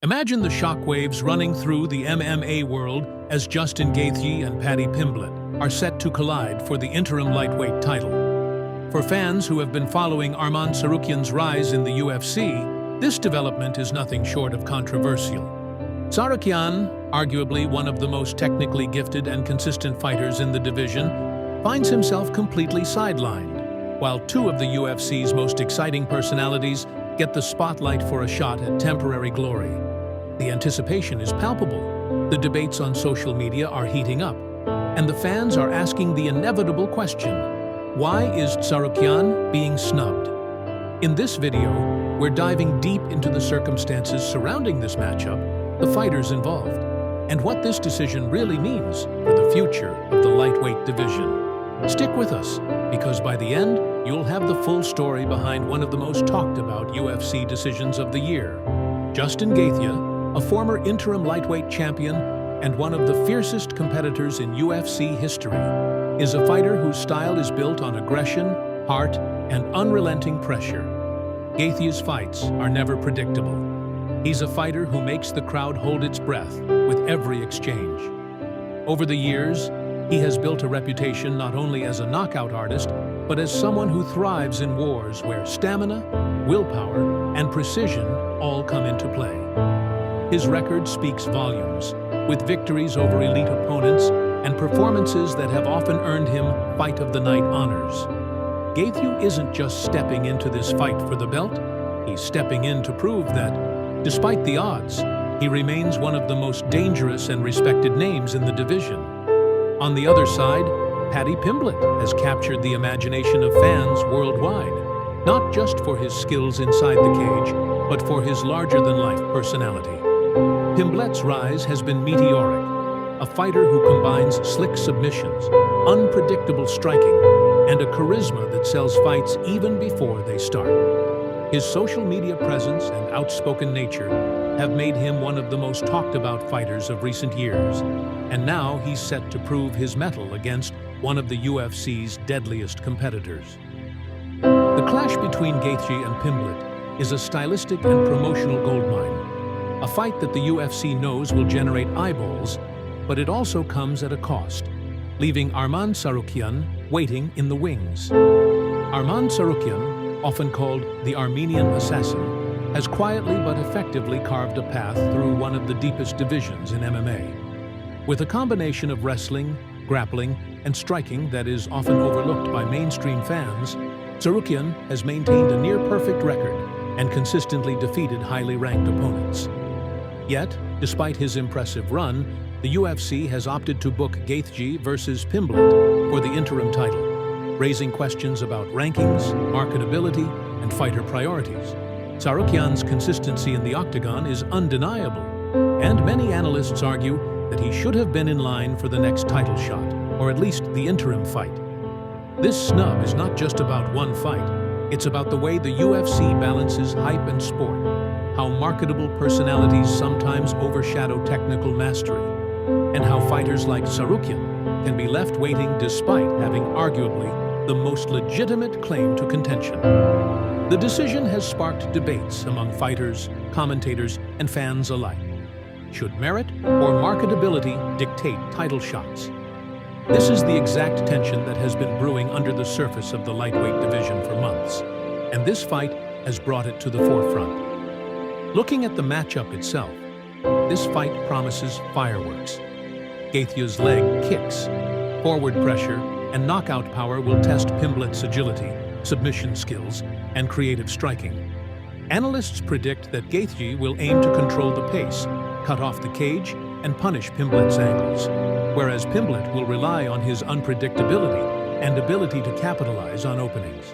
Imagine the shockwaves running through the MMA world as Justin Gaethje and Paddy Pimblett are set to collide for the interim lightweight title. For fans who have been following Arman Tsarukyan's rise in the UFC, this development is nothing short of controversial. Tsarukyan, arguably one of the most technically gifted and consistent fighters in the division, finds himself completely sidelined, while two of the UFC's most exciting personalities get the spotlight for a shot at temporary glory. The anticipation is palpable, the debates on social media are heating up, and the fans are asking the inevitable question: why is Tsarukyan being snubbed? In this video, we're diving deep into the circumstances surrounding this matchup, the fighters involved, and what this decision really means for the future of the lightweight division. Stick with us, because by the end, you'll have the full story behind one of the most talked about UFC decisions of the year. Justin Gaethje, a former interim lightweight champion and one of the fiercest competitors in UFC history, is a fighter whose style is built on aggression, heart, and unrelenting pressure. Gaethje's fights are never predictable. He's a fighter who makes the crowd hold its breath with every exchange. Over the years, he has built a reputation not only as a knockout artist, but as someone who thrives in wars where stamina, willpower, and precision all come into play. His record speaks volumes, with victories over elite opponents and performances that have often earned him Fight of the Night honors. Gaethje isn't just stepping into this fight for the belt, he's stepping in to prove that, despite the odds, he remains one of the most dangerous and respected names in the division. On the other side, Paddy Pimblett has captured the imagination of fans worldwide, not just for his skills inside the cage, but for his larger-than-life personality. Pimblett's rise has been meteoric, a fighter who combines slick submissions, unpredictable striking, and a charisma that sells fights even before they start. His social media presence and outspoken nature have made him one of the most talked-about fighters of recent years, and now he's set to prove his mettle against one of the UFC's deadliest competitors. The clash between Gaethje and Pimblett is a stylistic and promotional goldmine, a fight that the UFC knows will generate eyeballs, but it also comes at a cost, leaving Arman Tsarukyan waiting in the wings. Arman Tsarukyan, often called the Armenian Assassin, has quietly but effectively carved a path through one of the deepest divisions in MMA. With a combination of wrestling, grappling, and striking that is often overlooked by mainstream fans, Tsarukyan has maintained a near-perfect record and consistently defeated highly ranked opponents. Yet, despite his impressive run, the UFC has opted to book Gaethje versus Pimblett for the interim title, raising questions about rankings, marketability, and fighter priorities. Tsarukyan's consistency in the octagon is undeniable, and many analysts argue that he should have been in line for the next title shot, or at least the interim fight. This snub is not just about one fight, it's about the way the UFC balances hype and sport, how marketable personalities sometimes overshadow technical mastery, and how fighters like Tsarukyan can be left waiting despite having arguably the most legitimate claim to contention. The decision has sparked debates among fighters, commentators, and fans alike. Should merit or marketability dictate title shots? This is the exact tension that has been brewing under the surface of the lightweight division for months, and this fight has brought it to the forefront. Looking at the matchup itself, this fight promises fireworks. Gaethje's leg kicks, forward pressure, and knockout power will test Pimblett's agility, submission skills, and creative striking. Analysts predict that Gaethje will aim to control the pace, cut off the cage, and punish Pimblett's angles, whereas Pimblett will rely on his unpredictability and ability to capitalize on openings.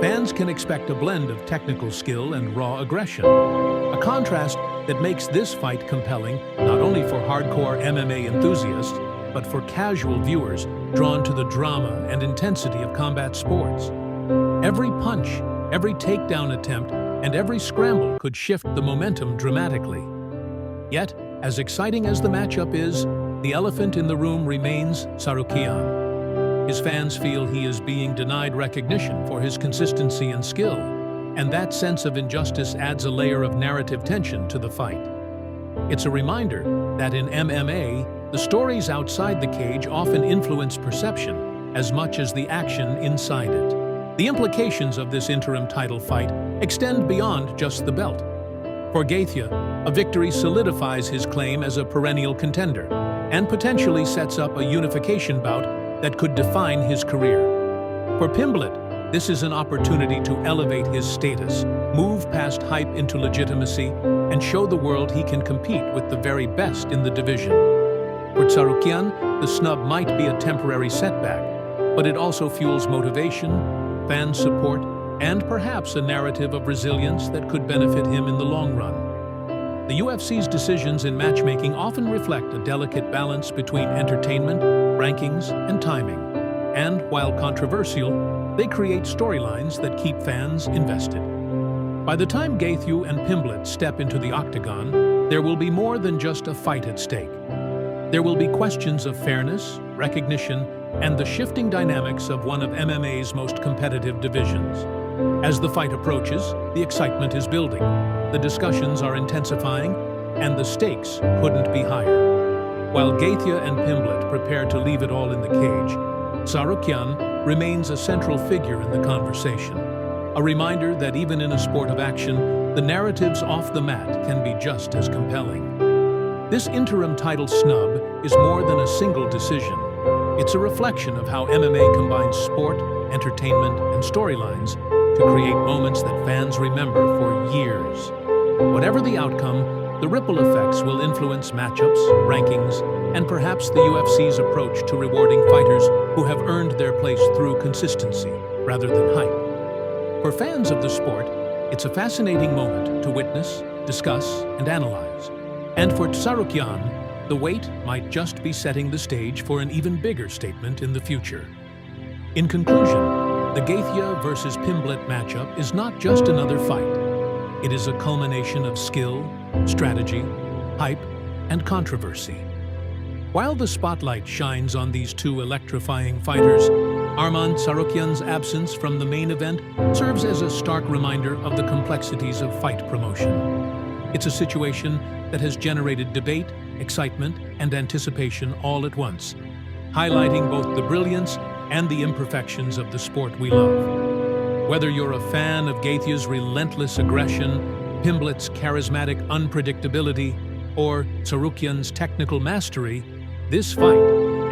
Fans can expect a blend of technical skill and raw aggression, a contrast that makes this fight compelling not only for hardcore MMA enthusiasts, but for casual viewers drawn to the drama and intensity of combat sports. Every punch, every takedown attempt, and every scramble could shift the momentum dramatically. Yet, as exciting as the matchup is, the elephant in the room remains Tsarukyan. His fans feel he is being denied recognition for his consistency and skill, and that sense of injustice adds a layer of narrative tension to the fight. It's a reminder that in MMA, the stories outside the cage often influence perception as much as the action inside it. The implications of this interim title fight extend beyond just the belt. For Gaethje, a victory solidifies his claim as a perennial contender and potentially sets up a unification bout that could define his career. For Pimblett, this is an opportunity to elevate his status, move past hype into legitimacy, and show the world he can compete with the very best in the division. For Tsarukyan, the snub might be a temporary setback, but it also fuels motivation, fan support, and perhaps a narrative of resilience that could benefit him in the long run. The UFC's decisions in matchmaking often reflect a delicate balance between entertainment, rankings, and timing. And while controversial, they create storylines that keep fans invested. By the time Gaethje and Pimblett step into the octagon, there will be more than just a fight at stake. There will be questions of fairness, recognition, and the shifting dynamics of one of MMA's most competitive divisions. As the fight approaches, the excitement is building, the discussions are intensifying, and the stakes couldn't be higher. While Gaethje and Pimblett prepare to leave it all in the cage, Tsarukyan remains a central figure in the conversation. A reminder that even in a sport of action, the narratives off the mat can be just as compelling. This interim title snub is more than a single decision. It's a reflection of how MMA combines sport, entertainment, and storylines to create moments that fans remember for years. Whatever the outcome, the ripple effects will influence matchups, rankings, and perhaps the UFC's approach to rewarding fighters who have earned their place through consistency rather than hype. For fans of the sport, it's a fascinating moment to witness, discuss, and analyze. And for Tsarukyan, the wait might just be setting the stage for an even bigger statement in the future. In conclusion, the Gaethje versus Pimblett matchup is not just another fight. It is a culmination of skill, strategy, hype, and controversy. While the spotlight shines on these two electrifying fighters, Arman Tsarukyan's absence from the main event serves as a stark reminder of the complexities of fight promotion. It's a situation that has generated debate, excitement, and anticipation all at once, highlighting both the brilliance and the imperfections of the sport we love. Whether you're a fan of Gaethje's relentless aggression, Pimblett's charismatic unpredictability, or Tsarukyan's technical mastery, this fight,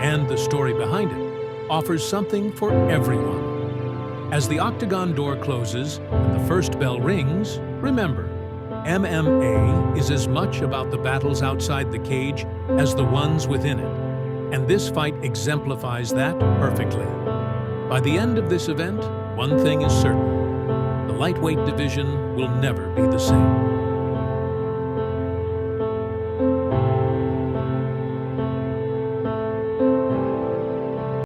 and the story behind it, offers something for everyone. As the octagon door closes and the first bell rings, remember, MMA is as much about the battles outside the cage as the ones within it, and this fight exemplifies that perfectly. By the end of this event, one thing is certain: the lightweight division will never be the same.